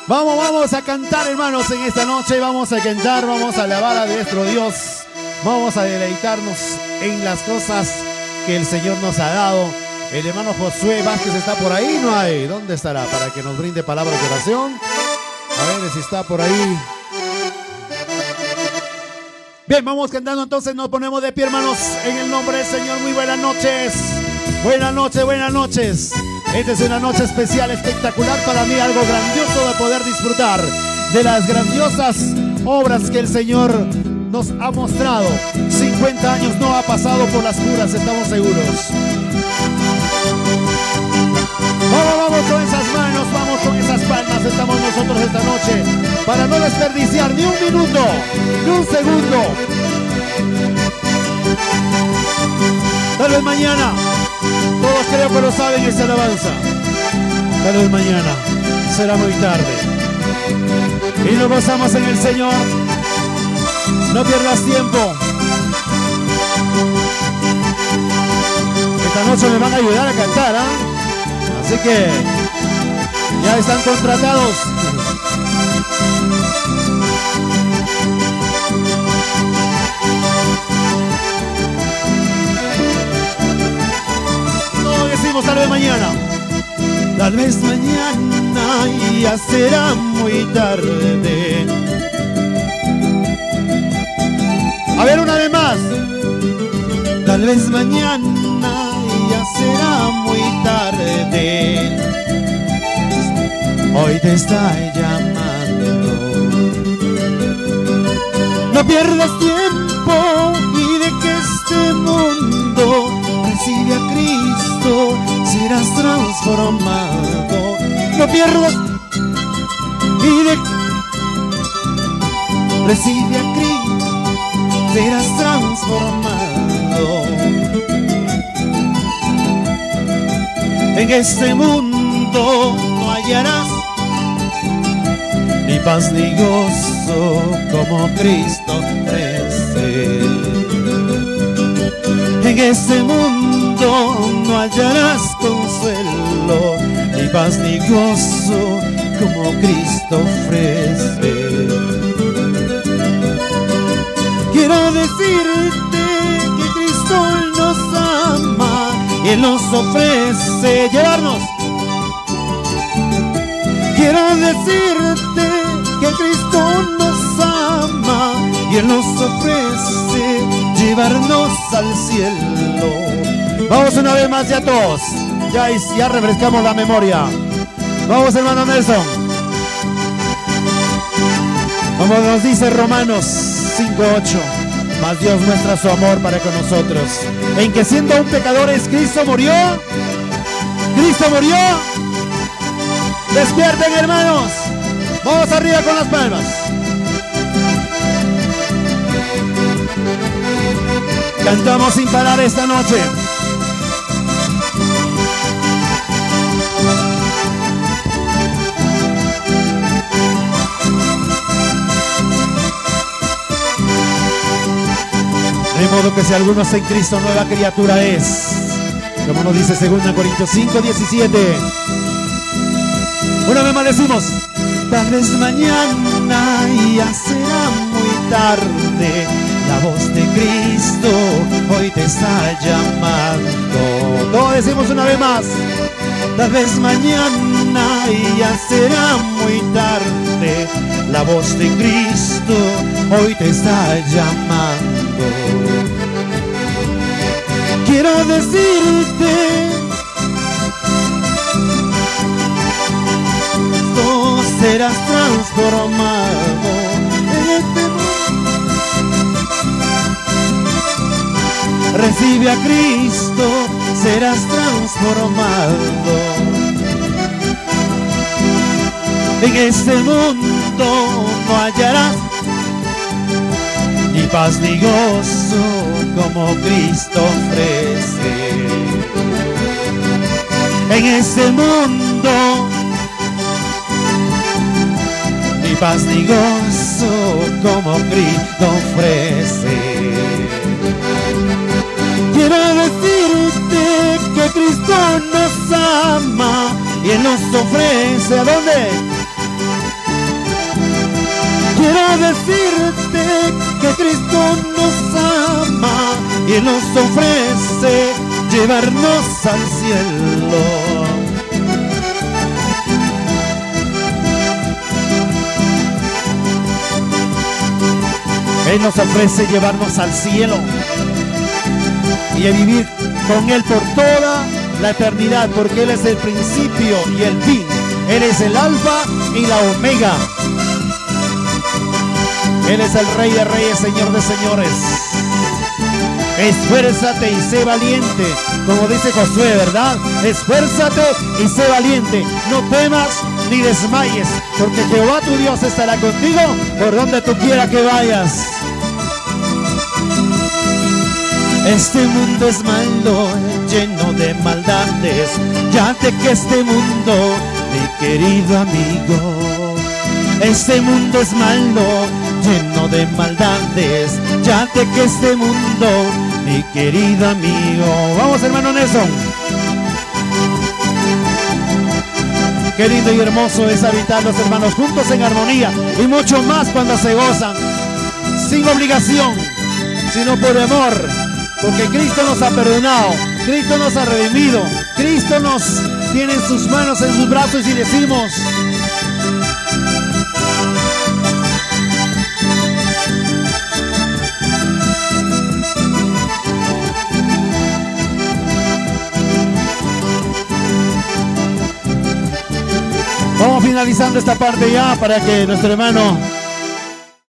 Vamos a cantar, hermanos, en esta noche. Vamos a cantar, vamos a alabar a nuestro Dios. Vamos a deleitarnos en las cosas que el Señor nos ha dado. El hermano Josué Vázquez está por ahí, ¿no hay? ¿Dónde estará? Para que nos brinde palabras de oración. A ver si está por ahí. Bien, vamos cantando, entonces nos ponemos de pie, hermanos, en el nombre del Señor. Muy buenas noches. Buenas noches, buenas noches. Esta es una noche especial, espectacular para mí, algo grandioso de poder disfrutar de las grandiosas obras que el Señor nos ha mostrado. 50 años no ha pasado por las puras, estamos seguros. Vamos con esas manos, vamos con esas palmas. Estamos nosotros esta noche para no desperdiciar ni un minuto, ni un segundo. Tal vez mañana, todos creo que lo saben esa alabanza. Tal vez mañana será muy tarde y nos gozamos en el Señor. No pierdas tiempo. Esta noche me van a ayudar a cantar, así que ya están contratados. Todos decimos tal vez mañana. Tal vez mañana ya será muy tarde. A ver, una vez más. Tal vez mañana ya será muy tarde. Hoy te está llamando. No pierdas tiempo y de que este mundo recibe a Cristo, serás transformado. No pierdas y de recibe a Cristo, serás transformado. En este mundo no hallarás ni paz ni gozo como Cristo ofrece. En este mundo no hallarás consuelo, ni paz ni gozo como Cristo ofrece. Quiero decirte que Cristo nos ama y Él nos ofrece llevarnos. Quiero decirte que Cristo nos ama y Él nos ofrece llevarnos al cielo. Vamos una vez más ya todos. Ya refrescamos la memoria. Vamos, hermano Nelson. Como nos dice Romanos 5:8, mas Dios muestra su amor para con nosotros, en que siendo aún pecadores Cristo murió. Cristo murió. Despierten, hermanos. Vamos arriba con las palmas. Cantamos sin parar esta noche. De modo que si alguno está en Cristo, nueva criatura es. Como nos dice 2 Corintios 5:17. Una vez más decimos. Tal vez mañana ya será muy tarde. La voz de Cristo hoy te está llamando. Todos decimos una vez más. Tal vez mañana ya será muy tarde. La voz de Cristo hoy te está llamando. Quiero decirte, tú serás transformado en este mundo. Recibe a Cristo, serás transformado. En este mundo no hallarás ni paz ni gozo como Cristo ofrece. En este mundo ni paz ni gozo como Cristo ofrece. Quiero decirte que Cristo nos ama y Él nos ofrece, ¿a dónde? decirte que Cristo nos ama y Él nos ofrece llevarnos al cielo. Él nos ofrece llevarnos al cielo y a vivir con Él por toda la eternidad, porque Él es el principio y el fin. Él es el alfa y la omega. Él es el Rey de reyes, Señor de señores. Esfuérzate y sé valiente, como dice Josué, ¿verdad? Esfuérzate y sé valiente. No temas ni desmayes, porque Jehová tu Dios estará contigo por donde tú quieras que vayas. Este mundo es malo, lleno de maldades. Ya de que este mundo, mi querido amigo, este mundo es malo, lleno de maldades. Ya de que este mundo, mi querido amigo. Vamos, hermano Nelson. Qué lindo y hermoso es habitar los hermanos juntos en armonía, y mucho más cuando se gozan, sin obligación, sino por amor, porque Cristo nos ha perdonado, Cristo nos ha redimido, Cristo nos tiene en sus manos, en sus brazos, y decimos: vamos finalizando esta parte ya para que nuestro hermano